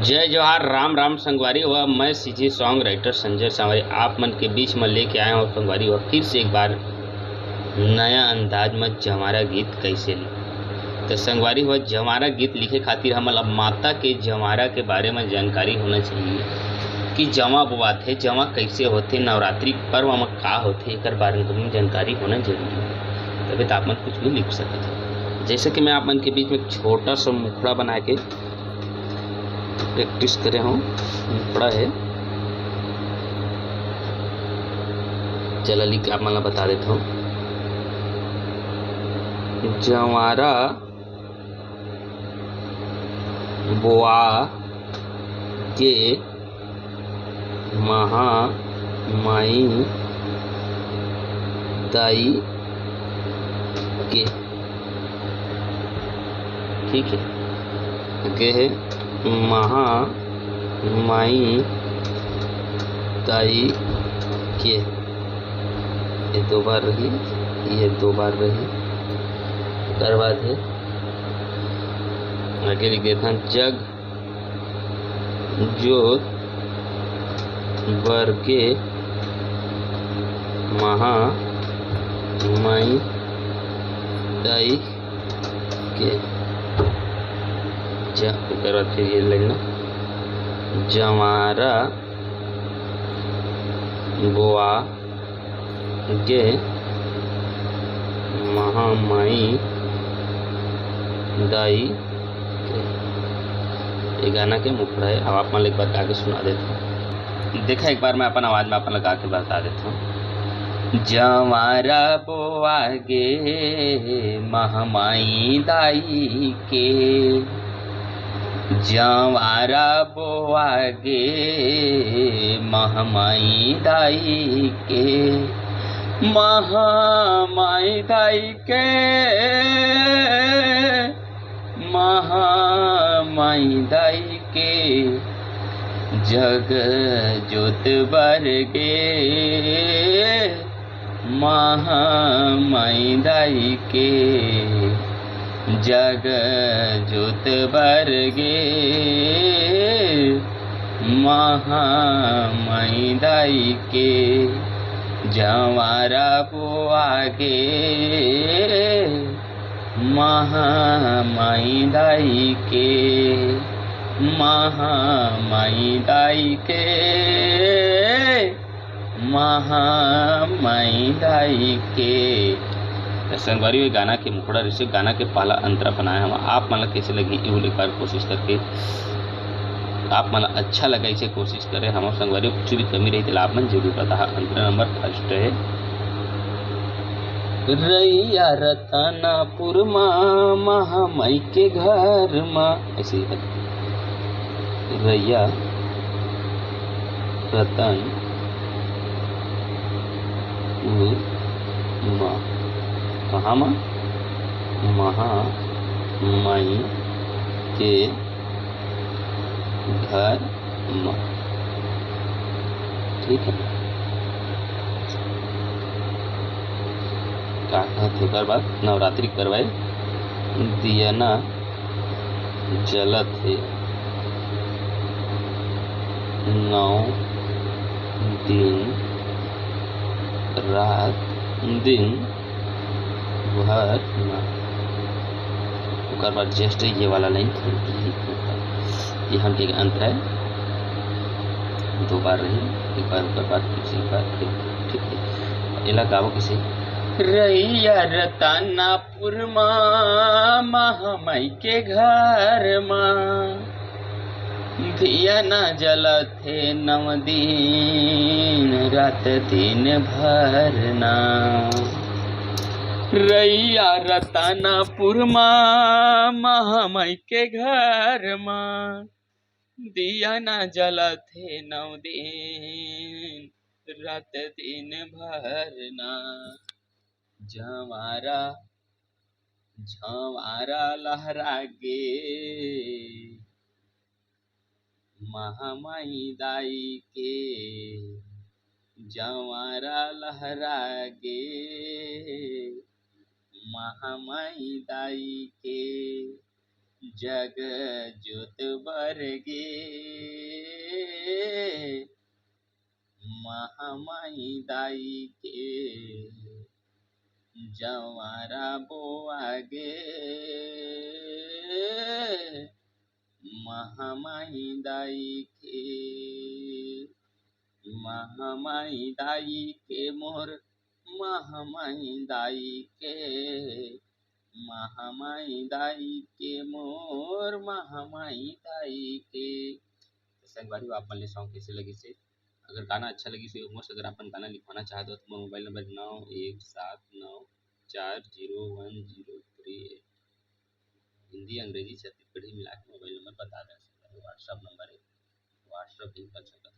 जय जोहार राम राम संगवारी व मैं सीजे सॉन्ग राइटर संजय सांवरे आप मन के बीच में लेके आया हूँ संगवारी व फिर से एक बार नया अंदाज में जवारा गीत कैसे ली। तो संगवारी व जवारा गीत लिखे खातिर हमला माता के जवारा के बारे में जानकारी होना चाहिए कि जवा बोआथे जवा कैसे होते नवरात्रि पर्व में का होते एक बारे में जानकारी होना जरूरी है, तभी तो आप मन कुछ भी लिख सकते हैं। जैसे कि मैं आप मन के बीच में छोटा सा मुखड़ा बना के प्रैक्टिस करे हूँ, मुखड़ा है। चला लिख आप मला बता देता हूँ। जवारा बोआ के महा माई दाई के, ठीक है, के है महा माई दाई के, ये दो बार रही, ये दो बार रही। उसके बाद है आगे लिख देता जग जोत बर के महा माई दाई के, फिर ये लगना जवारा बोआ के महामाई दाई के। ये गाना के मुखड़ा है। अब आप मन एक बार गा के सुना देता हूँ। देखा एक बार मैं अपन आवाज में अपन लगा के बता देता हूँ। जवारा बोआ गे महामाई दाई के, जवारा बोआ गे महामाई दाई के, महामाई दाई के, महामाई दाई के, जग जोत बर गे महामाई दाई के, जग जोत बर गे महामाई दाई के, जवारा बोआ गे महामाई दाई के, महामाई दाई के, महामाई दाई के। संगवारी हुई गाना के मुखड़ा रिसे गाना के पहला अंतरा बनाया हम। आप मला कैसे लगी ये एक बार कोशिश करके आप मला अच्छा लगा इसे कोशिश करें। हम संगवारी कुछ भी कमी रही तो आप मन जरूर बता। अंतरा नंबर फर्स्ट है रैया रतनापुर माँ महामाई के घर माँ, ऐसे ही रैया रतन माँ कहाँ माँ महामाई के घर माँ, ठीक है। का बाद नवरात्रि करवाए दियना जलत है 9 दिन रात दिन भर ना। उसके बाद जस्ट ये वाला लाइन ये हम के अंत है, दो बार रही, एक बार उसके बाद किसी बार, ठीक है। इला गावो किसी रैया रतनापुर माँ महामाई के घर माँ, दिया न जलत है 9 दिन रात दिन भर ना। रैया रतनापुर माँ महामाई के घर माँ, दिया न जलत है 9 दिन रात दिन भर ना। जवारा झवारा लहरा गे महामाई दाई के, जवारा लहरा गे महामाई दाई के, जग जोत बरगे महामाई दाई के जवारा बोआगे महामाई दाई के महामाई दाई के मोर महामाई दाई के महामाई दाई के मोर महामाई दाई के। तो संगवारी आप मन ले सॉन्ग कैसे लगी से अगर गाना अच्छा लगी से मोस्ट अगर अपन गाना लिखवाना चाहते हो तो मोबाइल नंबर 9179401038 हिंदी अंग्रेजी छत्तीसगढ़ी मिला के मोबाइल नंबर बता दे सकता है। व्हाट्सअप नंबर है, व्हाट्सअप भी कर सकता है।